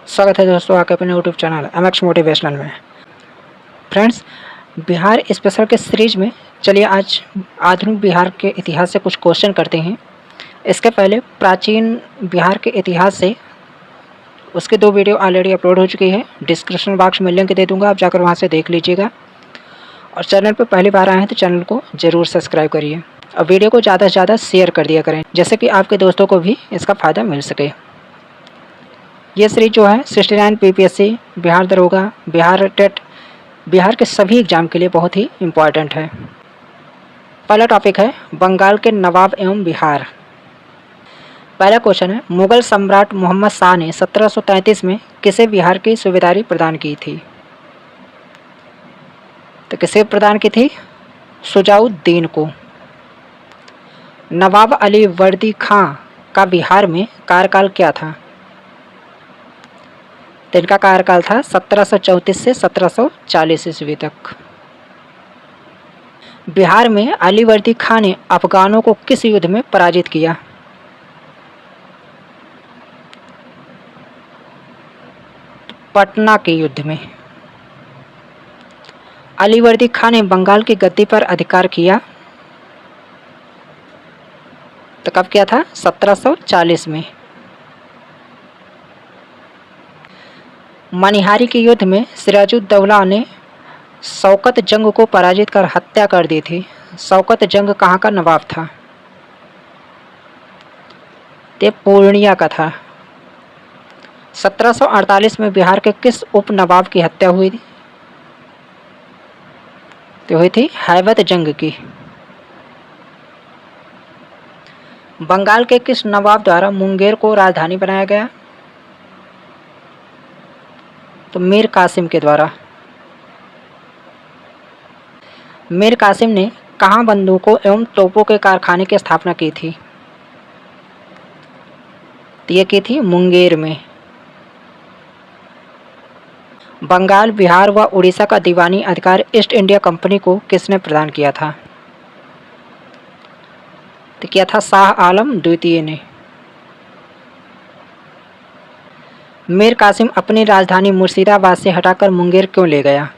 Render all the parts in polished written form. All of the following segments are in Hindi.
स्वागत है दोस्तों आपके अपने यूट्यूब चैनल MX मोटिवेशनल में। फ्रेंड्स, बिहार स्पेशल के सीरीज में चलिए आज आधुनिक बिहार के इतिहास से कुछ क्वेश्चन करते हैं। इसके पहले प्राचीन बिहार के इतिहास से उसके 2 वीडियो ऑलरेडी अपलोड हो चुकी है। डिस्क्रिप्शन बॉक्स में लिंक दे दूंगा, आप जाकर वहां से देख लीजिएगा। और चैनल पर पहली बार आए हैं तो चैनल को ज़रूर सब्सक्राइब करिए और वीडियो को ज़्यादा से ज़्यादा शेयर कर दिया करें, जिससे कि आपके दोस्तों को भी इसका फ़ायदा मिल सके। ये सीरीज जो है 69 PPSC, बिहार दरोगा, बिहार टेट, बिहार के सभी एग्जाम के लिए बहुत ही इम्पॉर्टेंट है। पहला टॉपिक है बंगाल के नवाब एवं बिहार। पहला क्वेश्चन है, मुगल सम्राट मोहम्मद शाह ने 1733 में किसे बिहार की सूबेदारी प्रदान की थी? तो किसे प्रदान की थी? शुजाउद्दीन को। नवाब अली वर्दी खां का बिहार में कार्यकाल क्या था? तो इनका कार्यकाल था 1734 से 1740 ईस्वी तक। बिहार में अली वर्दी खां ने अफगानों को किस युद्ध में पराजित किया? पटना के युद्ध में। अली वर्दी खां ने बंगाल की गद्दी पर अधिकार किया तो कब किया था? 1740 में। मनिहारी के युद्ध में सिराजुद्दौला ने शौकत जंग को पराजित कर हत्या कर दी थी। शौकत जंग कहाँ का नवाब था? ते पूर्णिया का था। 1748 में बिहार के किस उप नवाब की हत्या हुई थी? तो हुई थी हैबत जंग की। बंगाल के किस नवाब द्वारा मुंगेर को राजधानी बनाया गया? तो मीर कासिम के द्वारा। मीर कासिम ने कहाँ बंदूकों एवं तोपों के कारखाने की स्थापना की थी? तो ये की थी मुंगेर में। बंगाल, बिहार व उड़ीसा का दीवानी अधिकार ईस्ट इंडिया कंपनी को किसने प्रदान किया था? तो किया था शाह आलम द्वितीय ने। मीर कासिम अपनी राजधानी मुर्शिदाबाद से हटाकर मुंगेर क्यों ले गया?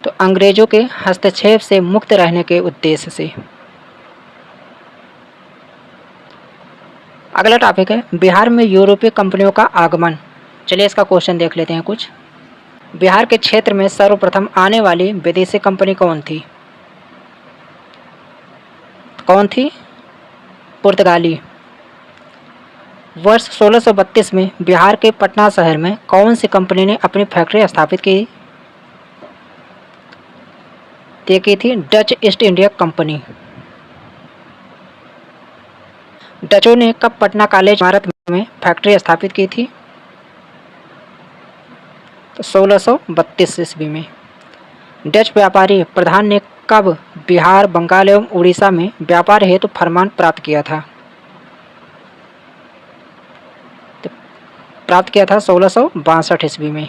तो अंग्रेजों के हस्तक्षेप से मुक्त रहने के उद्देश्य से। अगला टॉपिक है बिहार में यूरोपीय कंपनियों का आगमन। चलिए इसका क्वेश्चन देख लेते हैं कुछ। बिहार के क्षेत्र में सर्वप्रथम आने वाली विदेशी कंपनी कौन थी? कौन थी? पुर्तगाली। वर्ष 1632 में बिहार के पटना शहर में कौन सी कंपनी ने अपनी फैक्ट्री स्थापित की? ये की थी डच ईस्ट इंडिया कंपनी। डचों ने कब पटना कॉलेज इमारत में फैक्ट्री स्थापित की थी? तो 1632 ईस्वी में। डच व्यापारी प्रधान ने कब बिहार, बंगाल एवं उड़ीसा में व्यापार हेतु फरमान प्राप्त किया था? तो प्राप्त किया था 1662 ईस्वी में।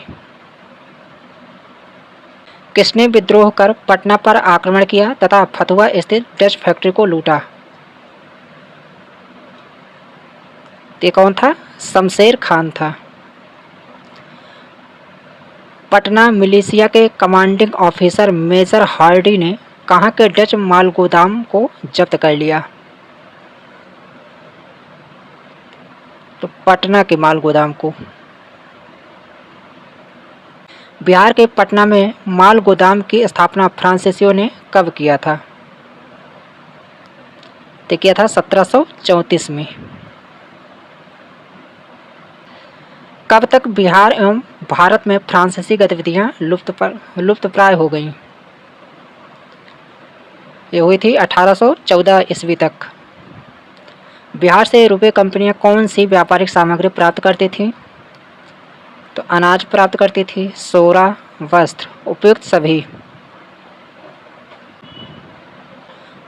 किसने विद्रोह कर पटना पर आक्रमण किया तथा फतुहा स्थित डच फैक्ट्री को लूटा? ये कौन था? शमशेर खान था। पटना मिलिशिया के कमांडिंग ऑफिसर मेजर हार्डी ने कहाँ के डच माल गोदाम को जब्त कर लिया? तो पटना के माल गोदाम को। बिहार के पटना में माल गोदाम की स्थापना फ्रांसीसियों ने कब किया था? तो किया था 1734 में। कब तक बिहार एवं भारत में फ्रांसीसी गतिविधियां लुप्तप्राय हो गईं? ये हुई थी 1814 ईस्वी तक। बिहार से यूरोपीय कंपनियां कौन सी व्यापारिक सामग्री प्राप्त करती थीं? तो अनाज प्राप्त करती थी, सोरा, वस्त्र, उपयुक्त सभी।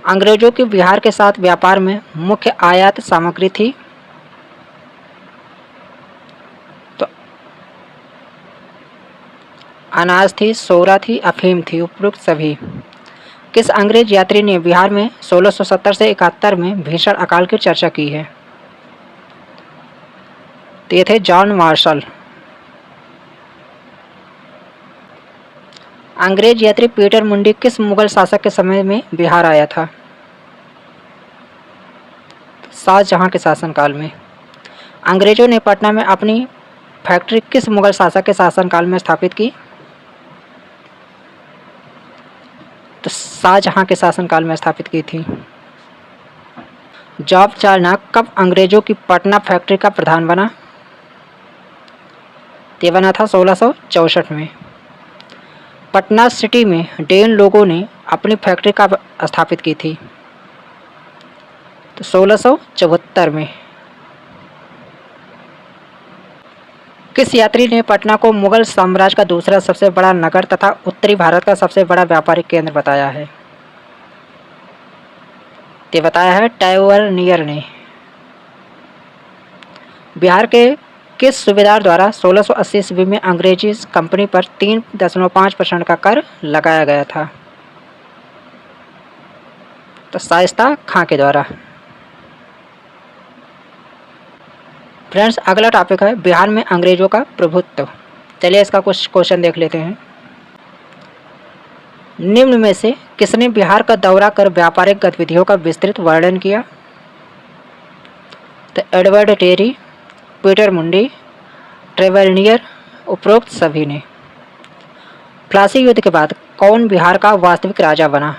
अंग्रेजों की बिहार के साथ व्यापार में मुख्य आयात सामग्री थी? तो अनाज थी, सोरा थी, अफीम थी, उपयुक्त सभी। किस अंग्रेज यात्री ने बिहार में 1670 से 71 में भीषण अकाल की चर्चा की है? तो ये थे जॉन मार्शल। अंग्रेज यात्री पीटर मुंडी किस मुगल शासक के समय में बिहार आया था? शाहजहां के शासनकाल में। अंग्रेजों ने पटना में अपनी फैक्ट्री किस मुगल शासक के शासनकाल में स्थापित की? तो शाहजहां के शासनकाल में स्थापित की थी। जॉब चार्नक कब अंग्रेजों की पटना फैक्ट्री का प्रधान बना? ये बना था 1664 में। पटना सिटी में डेन लोगों ने अपनी फैक्ट्री का स्थापित की थी, तो 1674 में। किस यात्री ने पटना को मुगल साम्राज्य का दूसरा सबसे बड़ा नगर तथा उत्तरी भारत का सबसे बड़ा व्यापारिक केंद्र बताया है? ये बताया है टाइवर्नियर ने। बिहार के किस सूबेदार द्वारा 1680 ईस्वी में अंग्रेजी कंपनी पर 3.5% का कर लगाया गया था? तो शाइस्ता खां के द्वारा। फ्रेंड्स, अगला टॉपिक है बिहार में अंग्रेजों का प्रभुत्व। चलिए इसका कुछ क्वेश्चन देख लेते हैं। निम्न में से किसने बिहार का दौरा कर व्यापारिक गतिविधियों का विस्तृत वर्णन किया? तो एडवर्ड टेरी, पीटर मुंडी, ट्रेवरनियर, उपरोक्त सभी ने। प्लासी युद्ध के बाद कौन बिहार का वास्तविक राजा बना?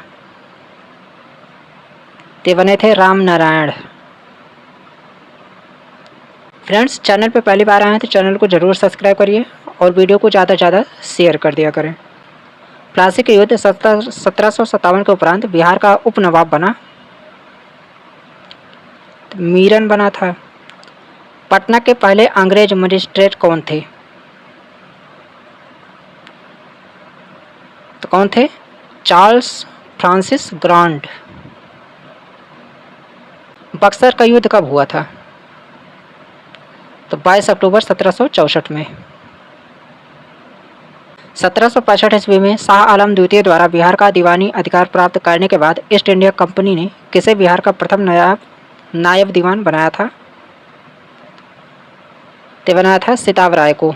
ते बने थे राम नारायण। फ्रेंड्स, चैनल पर पहली बार आए हैं तो चैनल को जरूर सब्सक्राइब करिए और वीडियो को ज़्यादा से ज़्यादा शेयर कर दिया करें। प्लासी के युद्ध 1757 के उपरांत बिहार का उप नवाब बना? तो मीरन बना था। पटना के पहले अंग्रेज मजिस्ट्रेट कौन थे? तो कौन थे? Charles Francis grant. बक्सर का युद्ध कब हुआ था? तो 22 अक्टूबर 1764 में। 1765 ईस्वी में शाह आलम द्वितीय द्वारा बिहार का दीवानी अधिकार प्राप्त करने के बाद ईस्ट इंडिया कंपनी ने किसे बिहार का प्रथम नायब दीवान बनाया था? ते बनाया था सिताब राय को।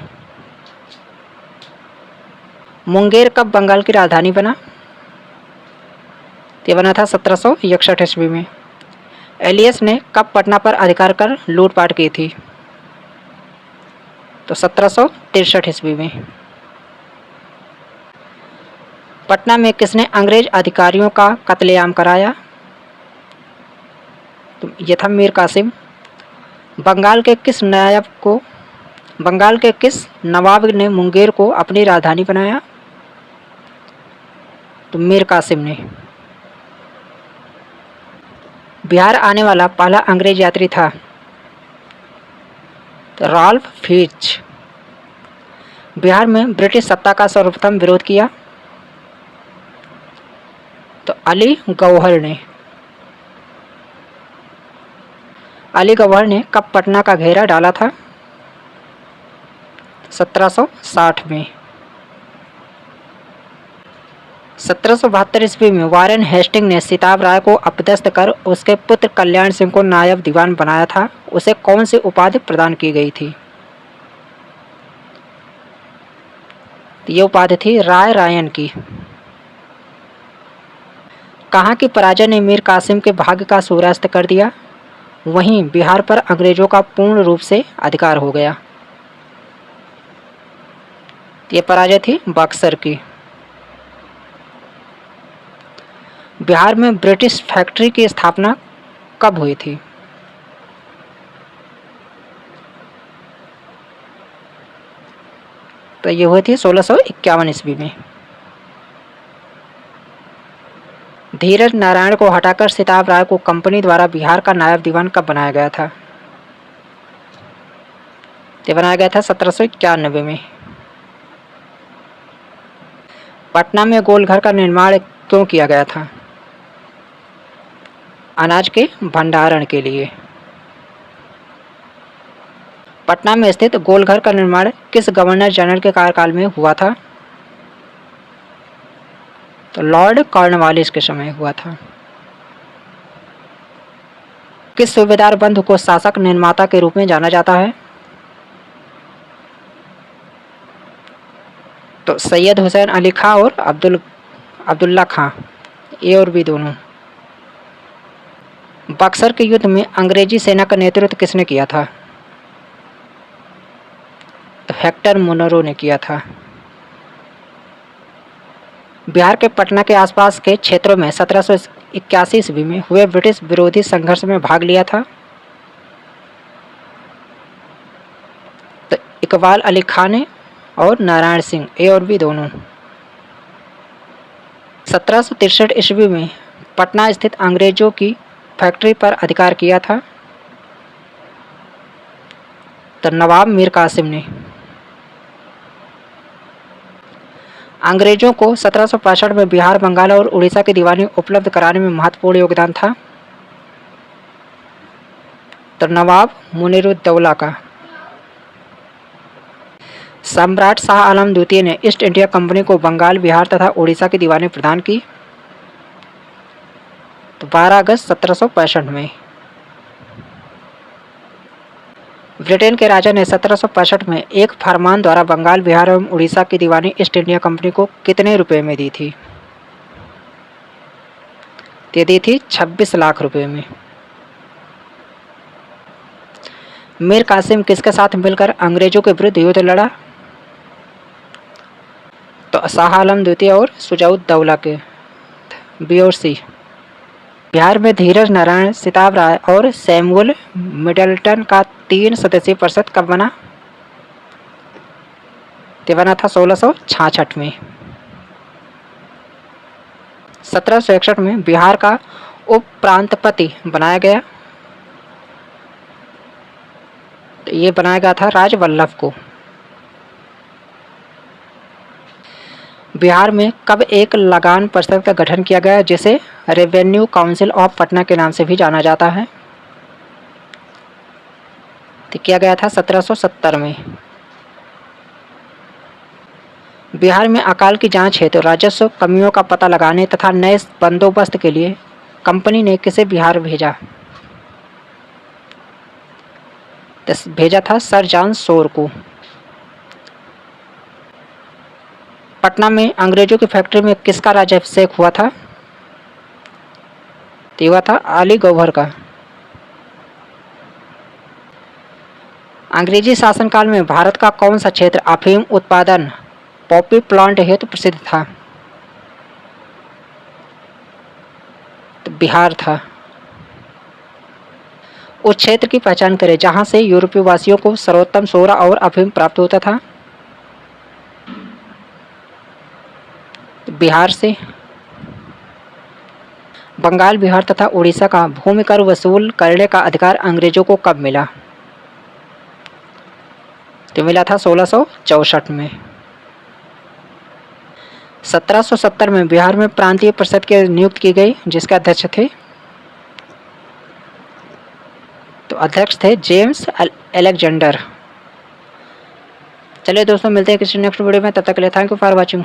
मुंगेर कब बंगाल की राजधानी बना? ते बना था 1761 ईस्वी में। एलियस ने कब पटना पर अधिकार कर लूटपाट की थी? तो 1763 ईस्वी में। पटना में किसने अंग्रेज अधिकारियों का कत्लेआम कराया? तो ये था मीर कासिम। बंगाल के किस नवाब ने मुंगेर को अपनी राजधानी बनाया? तो मीर कासिम ने। बिहार आने वाला पहला अंग्रेज यात्री था? तो राल्फ फिच। बिहार में ब्रिटिश सत्ता का सर्वप्रथम विरोध किया? तो अली गौहर ने। अली गौहर ने कब पटना का घेरा डाला था? 1760 में। 1772 ईस्वी में वारेन हेस्टिंग ने सिताब राय को अपदस्थ कर उसके पुत्र कल्याण सिंह को नायब दीवान बनाया था। उसे कौन सी उपाधि प्रदान की गई थी? ये उपाधि थी राय रायन की। कहाँ की पराजय ने मीर कासिम के भाग्य का सूर्यास्त कर दिया? वहीं बिहार पर अंग्रेजों का पूर्ण रूप से अधिकार हो गया। ये पराजय थी बक्सर की। बिहार में ब्रिटिश फैक्ट्री की स्थापना कब हुई थी? तो ये हुई थी 1651 ईस्वी में। धीरज नारायण को हटाकर सिताब राय को कंपनी द्वारा बिहार का नायब दीवान कब बनाया गया था? ये बनाया गया था 1791 में। पटना में गोलघर का निर्माण क्यों किया गया था? अनाज के भंडारण के लिए। पटना में स्थित गोलघर का निर्माण किस गवर्नर जनरल के कार्यकाल में हुआ था? तो लॉर्ड कॉर्नवालिस के समय हुआ था। किस सूबेदार बंधु को शासक निर्माता के रूप में जाना जाता है? तो सैयद हुसैन अली खां और अब्दुल्ला खां, ए और बी दोनों। बक्सर के युद्ध में अंग्रेजी सेना का नेतृत्व किसने किया था? तो हेक्टर मुनरो ने किया था। बिहार के पटना के आसपास के क्षेत्रों में 1781 ईस्वी में हुए ब्रिटिश विरोधी संघर्ष में भाग लिया था? तो इकबाल अली खान ने और नारायण सिंह, ए और बी दोनों। 1763 ईस्वी में पटना स्थित अंग्रेजों की फैक्ट्री पर अधिकार किया था? तो नवाब मीर कासिम ने। अंग्रेजों को 1765 में बिहार, बंगाल और उड़ीसा की दीवानी उपलब्ध कराने में महत्वपूर्ण योगदान था? तो नवाब मुनीरुद्दौला का। सम्राट शाह आलम द्वितीय ने ईस्ट इंडिया कंपनी को बंगाल, बिहार तथा उड़ीसा की दीवानी प्रदान की? तो 12 अगस्त 1765 में। ब्रिटेन के राजा ने 1765 में एक फरमान द्वारा बंगाल, बिहार एवं उड़ीसा की दीवानी ईस्ट इंडिया कंपनी को कितने रुपए में दी थी? ये दी थी 26 लाख रुपए में। मीर कासिम किसके साथ मिलकर अंग्रेजों के विरुद्ध युद्ध लड़ा? तो शाह आलम द्वितीय और शुजाउद्दौला के, बी और सी। बिहार में धीरज नारायण, सिताब राय और सैमुअल मिडलटन का 3 सदस्यीय परिषद कब बना? तो बना था 1666 में। 1761 में बिहार का उप प्रांतपति बनाया गया? तो ये बनाया गया था राजवल्लभ को। बिहार में कब एक लगान परिषद का गठन किया गया जिसे रेवेन्यू काउंसिल ऑफ पटना के नाम से भी जाना जाता है? तो किया गया था 1770 में। बिहार में अकाल की जांच हेतु राजस्व कमियों का पता लगाने तथा नए बंदोबस्त के लिए कंपनी ने किसे बिहार भेजा? तो भेजा था सर जॉन शोर को। पटना में अंग्रेजों की फैक्ट्री में किसका राज्याभिषेक हुआ था? तो हुआ था अली गौहर का। अंग्रेजी शासनकाल में भारत का कौन सा क्षेत्र अफीम उत्पादन पॉपी प्लांट हेतु प्रसिद्ध था? तो बिहार था। उस क्षेत्र की पहचान करें जहां से यूरोपीय वासियों को सर्वोत्तम सोरा और अफीम प्राप्त होता था? तो बिहार से। बंगाल, बिहार तथा उड़ीसा का भूमि कर वसूल करने का अधिकार अंग्रेजों को कब मिला? तो मिला था 1664 में। 1770 में बिहार में प्रांतीय परिषद की नियुक्त की गई जिसके अध्यक्ष थे? तो अध्यक्ष थे जेम्स अलेक्जेंडर। चलिए दोस्तों, मिलते हैं किसी नेक्स्ट वीडियो में। तब तक के लिए थैंक यू फॉर वॉचिंग।